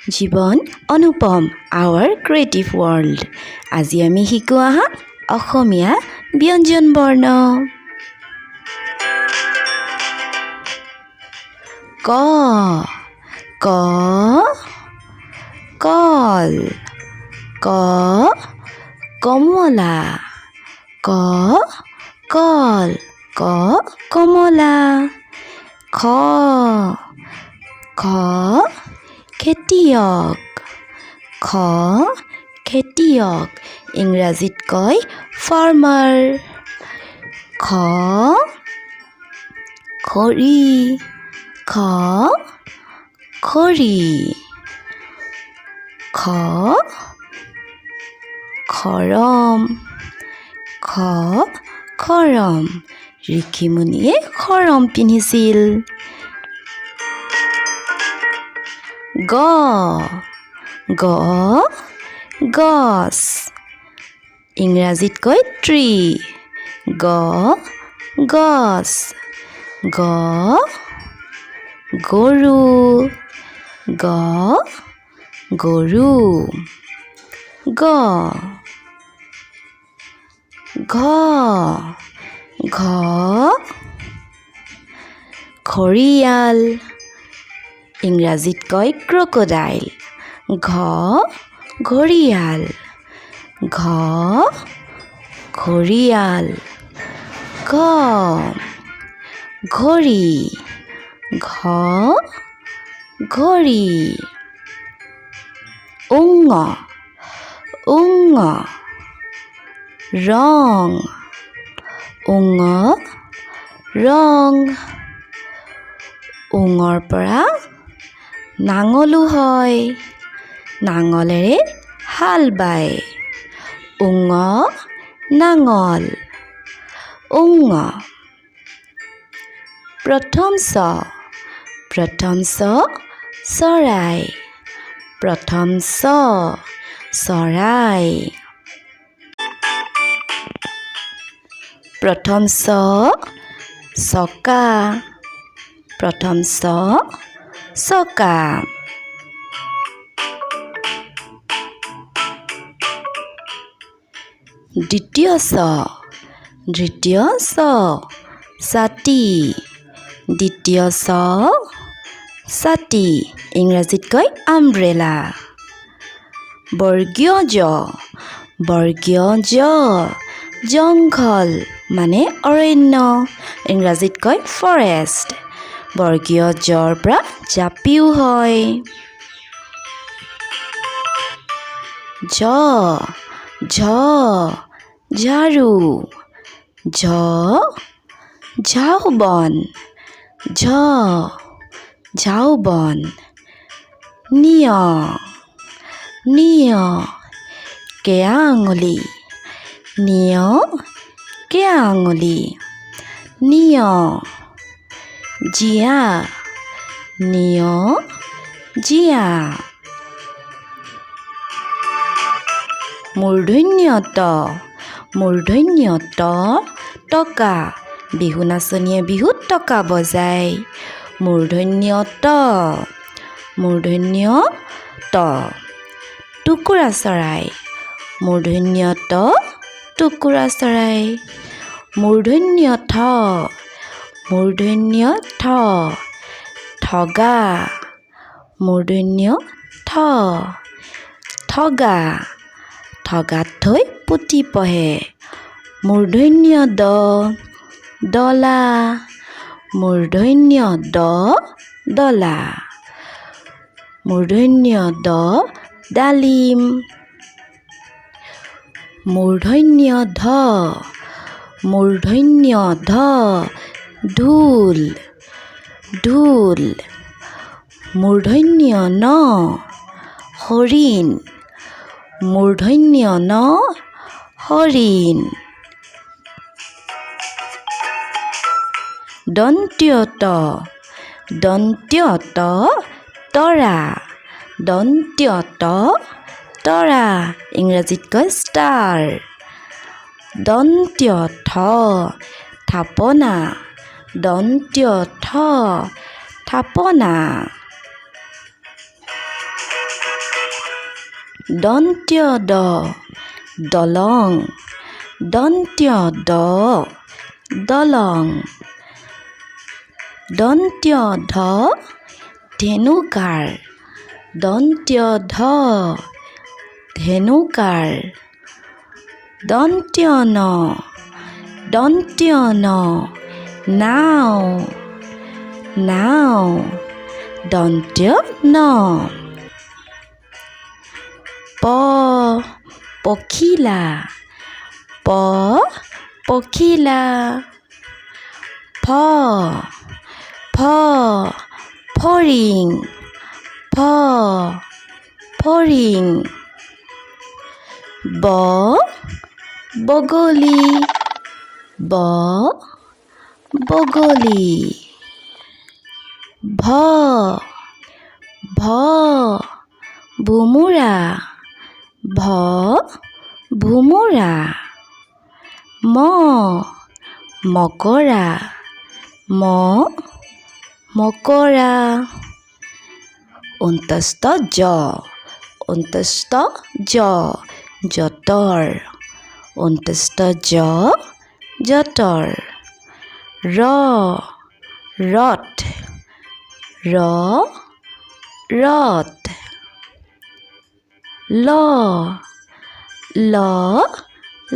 জীৱন অনুপম our creative world আজি আমি শিকো আহা অসমীয়া ব্যঞ্জন বৰ্ণ ক ক কল ক কমলা ক কল ক কমলা খ খ খেতিয়ক খ খেতিয়ক ইংৰাজীত কয় ফাৰ্মাৰ খ খৰি খ খৰি খ খৰম খ খৰম ঋষিমুনিয়ে খৰম পিন্ধিছিল গ গ গছ ইংৰাজীত কয় ট্ৰী গ গছ গ গৰু গ গৰু গ ঘ ঘ ঘৰিয়াল ইংৰাজীত কয় ক্ৰকডাইল ঘ ঘৰিয়াল ঘ ঘৰিয়াল ঘ ঘড়ী ঘ ঘড়ী উঙ উঙ ৰং উঙ ৰং উঙৰ পৰা নাঙলো হয় নাঙলেৰে হাল বায় উঙ নাঙল উঙ প্ৰথম চ চৰাই প্ৰথম চ চৰাই প্ৰথম চ চকা প্ৰথম চ চকা দ্বিতীয় চ ছাতি দ্বিতীয় চ ছাতি ইংৰাজীত কয় আমব্ৰেলা বৰ্গীয় জ জংঘল মানে অৰণ্য ইংৰাজীত কয় ফৰেষ্ট বৰ্গীয় জৰ পৰা জাপিও হয় ঝ ঝাৰু ঝ ঝাওবন ঝ ঝাওবন নিয় কেয়া আঙুলি নিয় কেয়া আঙুলি নিয় জীয়া নিয় জীয়া মূৰ্ধন্য ত টকা বিহু নাচনীয়ে বিহুত টকা বজায় মূৰ্ধন্য ত টুকুৰা চৰাই মূৰ্ধন্য ত টুকুৰা চৰাই মূৰ্ধন্য ঠ ঠগা মূৰ্ধন্য ঠ ঠগা ঠগাত থৈ পুতি পঢ়ে মূৰ্ধন্য ডলা মূৰ্ধন্য ডলা মূৰ্ধন্য ডালিম মূৰ্ধন্য ঢোল মূৰ্ধন্য ন হৰিণ মূৰ্ধন্য ন হৰিণ দন্ত্য ত তৰা দন্ত্য ত তৰা ইংৰাজীত কয় ষ্টাৰ দন্ত্য থ থাপনা দন্ত্য থ থাপনা দন্ত্য দ দলং দন্ত্য দ দলং দন্ত্য ধ ধেনুকাৰ দন্ত্য ধ ধেনুকাৰ দন্ত্য ন নাও নাও দন্ত্য ন প পখিলা প পখিলা ফ ফ ফৰিং ফ ফৰিং ব বগলী ব বগলী ভ ভ ভোমোৰা ভ ভোমোৰা ম মকৰা ম মকৰা অন্তস্থ জ যতৰ অন্তস্থ জ যতৰ ৰ ৰথ ৰ ৰথ ল ল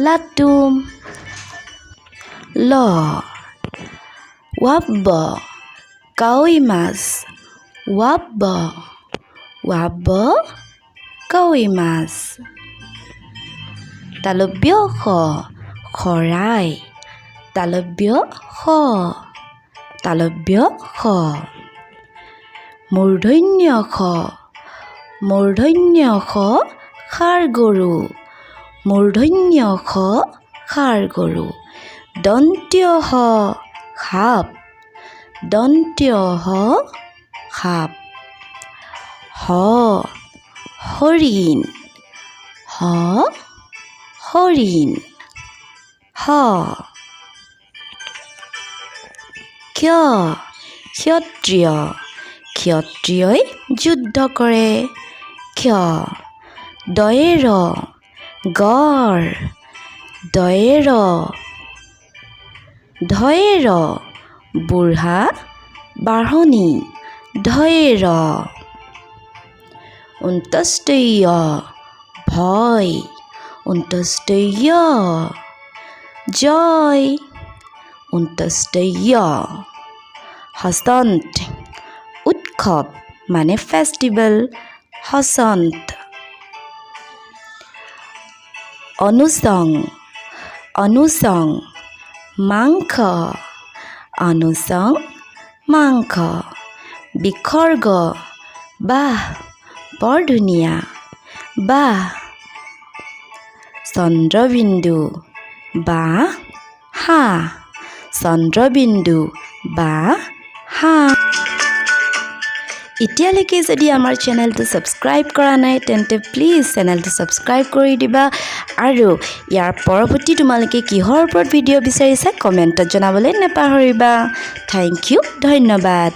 লাটুম ল ৱাব কাৱৈ মাছ ৱাব কাৱৈ মাছ তালব্য খ খৰাই তালব্য খ মূৰ্ধন্য খ ষাৰ গৰু মূৰ্ধন্য খ ষাৰ গৰু দন্ত্য হ সাপ হ হৰিণ হ ক্ষত্ৰিয়ই যুদ্ধ কৰে ক্ষ দয়েৰ গড় ধয়েৰ বুঢ়া বাঢ়নী ধয়েৰ অন্তস্থৈয় ভয় অন্তস্থৈয় জয় অন্তস্থৈয় হসন্ত উৎসৱ মানে ফেষ্টিভেল হসন্ত অনুচং মাংস বিসৰ্গ বাহ বৰ ধুনীয়া বাহ চন্দ্ৰবিন্দু বাহ হাঁহ এতিয়ালৈকে যদি আমাৰ চেনেলটো ছাবস্ক্ৰাইব কৰা নাই তেন্তে প্লিজ চেনেলটো ছাবস্ক্ৰাইব কৰি দিবা আৰু ইয়াৰ পৰৱৰ্তী তোমালোকে কিহৰ ওপৰত ভিডিঅ' বিচাৰিছা কমেণ্টত জনাবলৈ নাপাহৰিবা। থেংক ইউ, ধন্যবাদ।